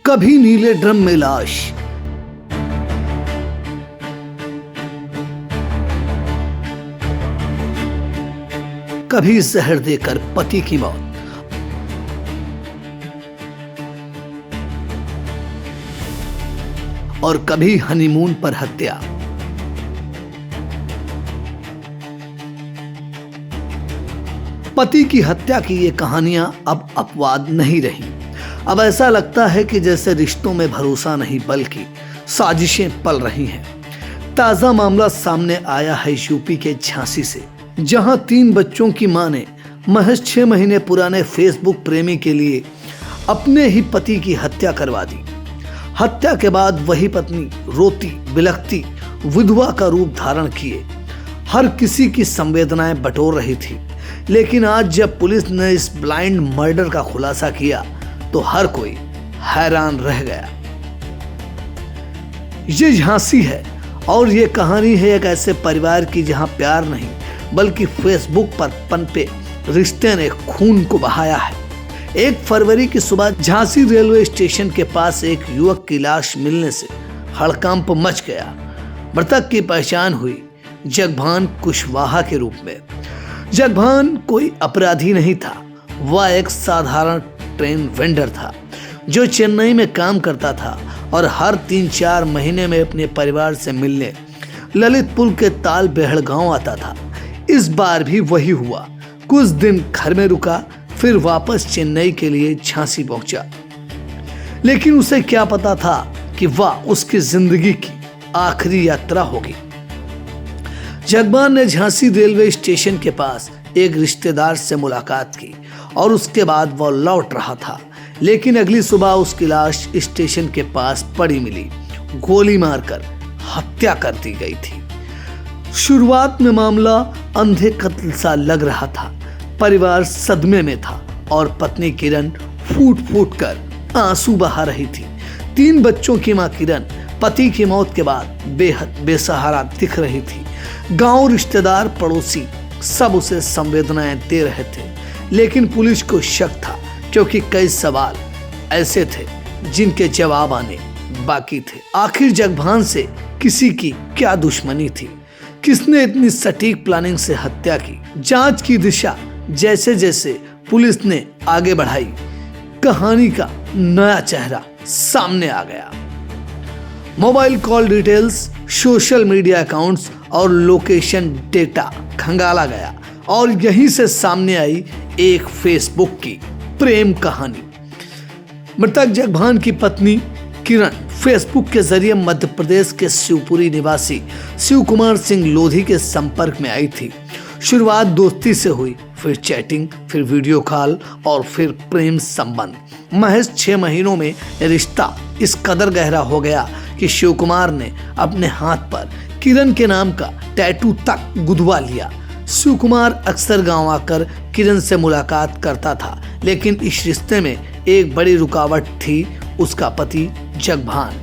कभी नीले ड्रम में लाश, कभी जहर देकर पति की मौत, और कभी हनीमून पर हत्या। पति की हत्या की ये कहानियां अब अपवाद नहीं रही। अब ऐसा लगता है कि जैसे रिश्तों में भरोसा नहीं बल्कि साजिशें पल रही हैं। ताजा मामला सामने आया है यूपी के झांसी से, जहां 3 बच्चों की मां ने महज 6 महीने पुराने फेसबुक प्रेमी के लिए अपने ही पति की हत्या करवा दी। हत्या के बाद वही पत्नी रोती बिलखती विधवा का रूप धारण किए हर किसी की संवेदनाएं बटोर रही थी। लेकिन आज जब पुलिस ने इस ब्लाइंड मर्डर का खुलासा किया तो हर कोई हैरान रह गया। ये झांसी है और ये कहानी है एक ऐसे परिवार की जहां प्यार नहीं बल्कि फेसबुक पर पनपे रिश्ते ने खून को बहाया है। 1 फरवरी की सुबह झांसी रेलवे स्टेशन के पास एक युवक की लाश मिलने से हड़कंप मच गया। मृतक की पहचान हुई जगभान कुशवाहा के रूप में। जगभान कोई अपराधी नहीं था, वह एक साधारण ट्रेन वेंडर था जो चेन्नई में काम करता था और हर 3-4 महीने में अपने परिवार से मिलने ललितपुर के ताल बेहड़ गांव आता था। इस बार भी वही हुआ। कुछ दिन घर में रुका, फिर वापस चेन्नई के लिए झांसी पहुंचा। लेकिन उसे क्या पता था कि वह उसकी जिंदगी की आखिरी यात्रा होगी। जगभान ने झांसी रेलवे स्टेशन के पास एक रिश्तेदार से मुलाकात की और उसके बाद वह लौट रहा था। लेकिन अगली सुबह उसकी लाश स्टेशन के पास पड़ी मिली, गोली मारकर हत्या कर दी गई थी। शुरुआत में मामला अंधे कत्ल सा लग रहा था। परिवार सदमे में था और पत्नी किरण फूट फूट कर आंसू बहा रही थी। 3 बच्चों की मां किरण पति की मौत के बाद बेहद बेसहारा दिख रही थी। गांव, रिश्तेदार, पड़ोसी सब उसे संवेदनाएं दे रहे थे। लेकिन पुलिस को शक था क्योंकि कई सवाल ऐसे थे जिनके जवाब आने बाकी थे। आखिर जगभान से किसी की क्या दुश्मनी थी? किसने इतनी सटीक प्लानिंग से हत्या की? जांच की दिशा जैसे जैसे पुलिस ने आगे बढ़ाई, कहानी का नया चेहरा सामने आ गया। Mobile call details, social media accounts और लोकेशन डेटा खंगाला गया और यहीं से सामने आई एक फेसबुक की प्रेम कहानी। मृतक जगभान की पत्नी किरण फेसबुक के जरिए मध्य प्रदेश के शिवपुरी निवासी शिव कुमार सिंह लोधी के संपर्क में आई थी। शुरुआत दोस्ती से हुई, फिर चैटिंग, फिर वीडियो कॉल और फिर प्रेम संबंध। महज 6 महीनों में रिश्ता इस कदर गहरा हो गया कि शिव कुमार ने अपने हाथ पर किरण के नाम का टैटू तक गुदवा लिया। शिव कुमार अक्सर गांव आकर किरण से मुलाकात करता था, लेकिन इस रिश्ते में एक बड़ी रुकावट थी, उसका पति जगभान।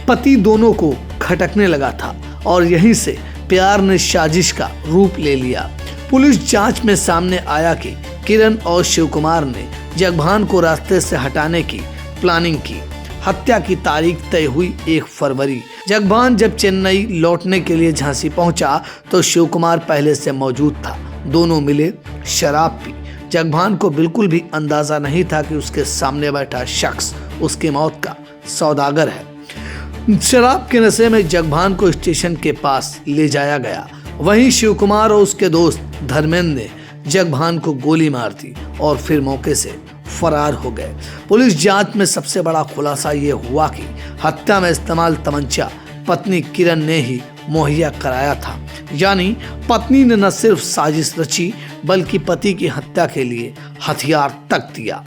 पति दोनों को खटकने लगा था और यहीं से प्यार ने साजिश का रूप ले लिया। पुलिस जांच में सामने आया कि किरण और शिव कुमार ने जगभान को रास्ते से हटाने की प्लानिंग की। हत्या की तारीख तय हुई 1 फरवरी। जगभान जब चेन्नई लौटने के लिए झांसी पहुंचा तो शिव कुमार पहले से मौजूद था। दोनों मिले, शराब पी। जगभान को बिल्कुल भी अंदाजा नहीं था कि उसके सामने बैठा शख्स उसकी मौत का सौदागर है। शराब के नशे में जगभान को स्टेशन के पास ले जाया गया। वहीं शिव कुमार और उसके दोस्त धर्मेंद्र ने जगभान को गोली मार दी और फिर मौके से फरार हो गए। पुलिस जांच में सबसे बड़ा खुलासा ये हुआ कि हत्या में इस्तेमाल तमंचा पत्नी किरण ने ही मुहैया कराया था। यानी पत्नी ने न सिर्फ साजिश रची बल्कि पति की हत्या के लिए हथियार तक दिया।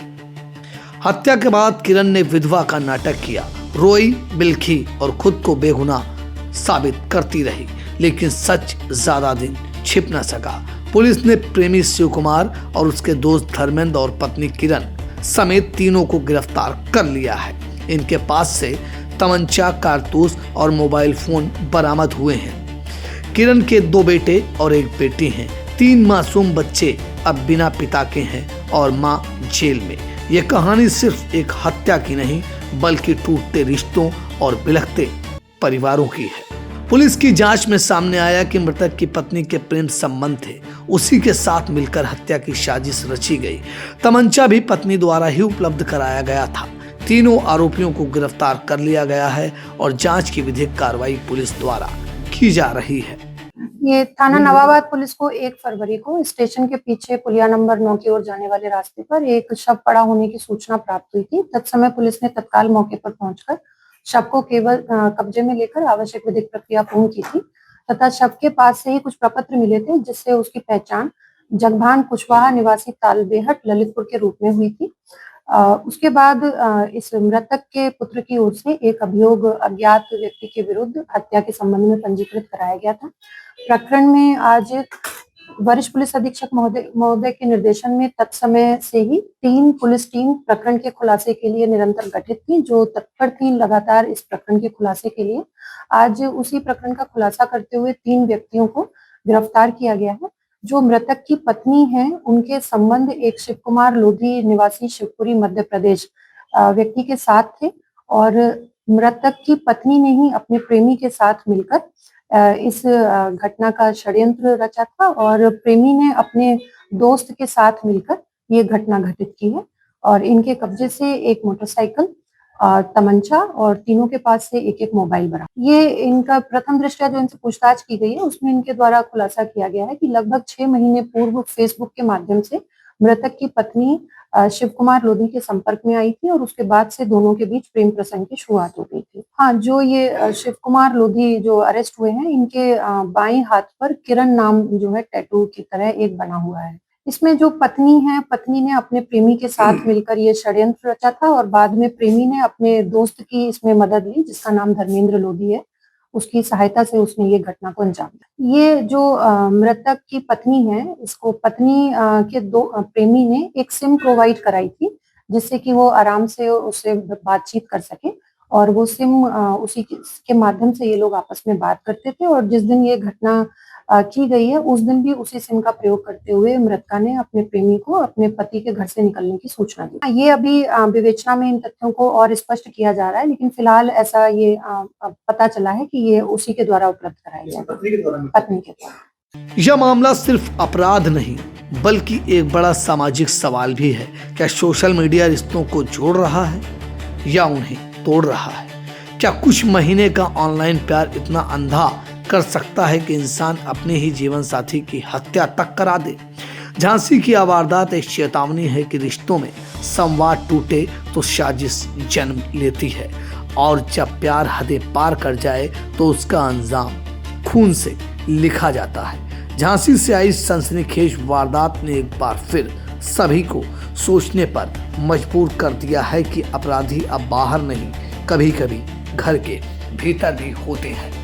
हत्या के बाद किरण ने विधवा का नाटक किया, रोई बिलखी और खुद को बेगुनाह साबित करती रही, लेकिन सच ज्यादा दिन छिप न सका। पुलिस ने प्रेमी शिव कुमार और उसके दोस्त धर्मेंद्र और पत्नी किरण समेत तीनों को गिरफ्तार कर लिया है। इनके पास से तमंचा, कारतूस और मोबाइल फोन बरामद हुए हैं। किरण के 2 बेटे और 1 बेटी हैं। 3 मासूम बच्चे अब बिना पिता के हैं और मां जेल में। ये कहानी सिर्फ एक हत्या की नहीं बल्कि टूटते रिश्तों और बिलखते परिवारों की है। पुलिस की जांच में सामने आया कि मृतक की पत्नी के प्रेम संबंध थे, उसी के साथ मिलकर हत्या की साजिश रची गई। तमंचा भी पत्नी द्वारा ही उपलब्ध कराया गया था। तीनों आरोपियों को गिरफ्तार कर लिया गया है और जांच की विधिक कार्रवाई पुलिस द्वारा की जा रही है। ये थाना नवाबाद पुलिस को 1 फरवरी को स्टेशन के पीछे पुलिया नंबर 9 की ओर जाने वाले रास्ते पर एक शव पड़ा होने की सूचना प्राप्त हुई थी। तत्समय पुलिस ने तत्काल मौके पर पहुंचकर शव को केवल कब्जे में लेकर आवश्यक विधिक प्रक्रिया पूर्ण की थी तथा शव के पास से ही कुछ प्रपत्र मिले थे, जिससे उसकी पहचान जगभान कुशवाहा निवासी तालबेहट ललितपुर के रूप में हुई थी। उसके बाद इस मृतक के पुत्र की ओर से एक अभियोग अज्ञात व्यक्ति के विरुद्ध हत्या के संबंध में पंजीकृत कराया गया था। प्रकरण में आज वरिष्ठ पुलिस अधीक्षक महोदय के निर्देशन में तत्समय से ही 3 पुलिस टीम प्रकरण के खुलासे के लिए निरंतर गठित थी, जो तत्पर थी लगातार इस प्रकरण के खुलासे के लिए। आज उसी प्रकरण का खुलासा करते हुए 3 व्यक्तियों को गिरफ्तार किया गया है। जो मृतक की पत्नी है, उनके संबंध एक शिव कुमार लोधी निवासी शिवपुरी मध्य प्रदेश व्यक्ति के साथ थे और मृतक की पत्नी ने ही अपने प्रेमी के साथ मिलकर इस घटना का षड्यंत्र रचा था और प्रेमी ने अपने दोस्त के साथ मिलकर ये घटना घटित की है। और इनके कब्जे से एक मोटरसाइकिल, तमंचा और तीनों के पास से एक मोबाइल बरामद। ये इनका प्रथम दृष्टया जो इनसे पूछताछ की गई है उसमें इनके द्वारा खुलासा किया गया है कि लगभग 6 महीने पूर्व फेसबुक के माध्यम से मृतक की पत्नी शिव कुमार लोधी के संपर्क में आई थी और उसके बाद से दोनों के बीच प्रेम प्रसंग की शुरुआत हो गई थी। हाँ, जो ये शिव कुमार लोधी जो अरेस्ट हुए हैं, इनके बाएं हाथ पर किरण नाम जो है टैटू की तरह एक बना हुआ है। इसमें जो पत्नी है, पत्नी ने अपने प्रेमी के साथ मिलकर ये षड्यंत्र रचा था और बाद में प्रेमी ने अपने दोस्त की इसमें मदद ली, जिसका नाम धर्मेंद्र लोधी है। उसकी सहायता से उसने ये घटना को अंजाम दिया। ये जो मृतक की पत्नी है, इसको पत्नी के 2 प्रेमी ने एक सिम प्रोवाइड कराई थी, जिससे कि वो आराम से उससे बातचीत कर सके और वो सिम उसी के माध्यम से ये लोग आपस में बात करते थे। और जिस दिन ये घटना की गई है, उस दिन भी उसी सिम का प्रयोग करते हुए मृतका ने अपने प्रेमी को अपने पति के घर से निकलने की सूचना दी। ये अभी विवेचना में इन तथ्यों को और स्पष्ट किया जा रहा है, लेकिन फिलहाल ऐसा ये पता चला है कि ये उसी के द्वारा उपलब्ध कराया गया, पत्नी के द्वारा। यह मामला सिर्फ अपराध नहीं बल्कि एक बड़ा सामाजिक सवाल भी है। क्या सोशल मीडिया रिश्तों को जोड़ रहा है या उन्हें तोड़ रहा है? क्या कुछ महीने का ऑनलाइन प्यार इतना अंधा कर सकता है कि इंसान अपने ही जीवन साथी की हत्या तक करा दे? झांसी की वारदात एक चेतावनी है कि रिश्तों में संवाद टूटे तो साजिश जन्म लेती है और जब प्यार हदें पार कर जाए तो उसका अंजाम खून से लिखा जाता है। झांसी से आई सनसनीखेज वारदात ने एक बार फिर सभी को सोचने पर मजबूर कर दिया है कि अपराधी अब बाहर नहीं, कभी कभी घर के भीतर भी होते हैं।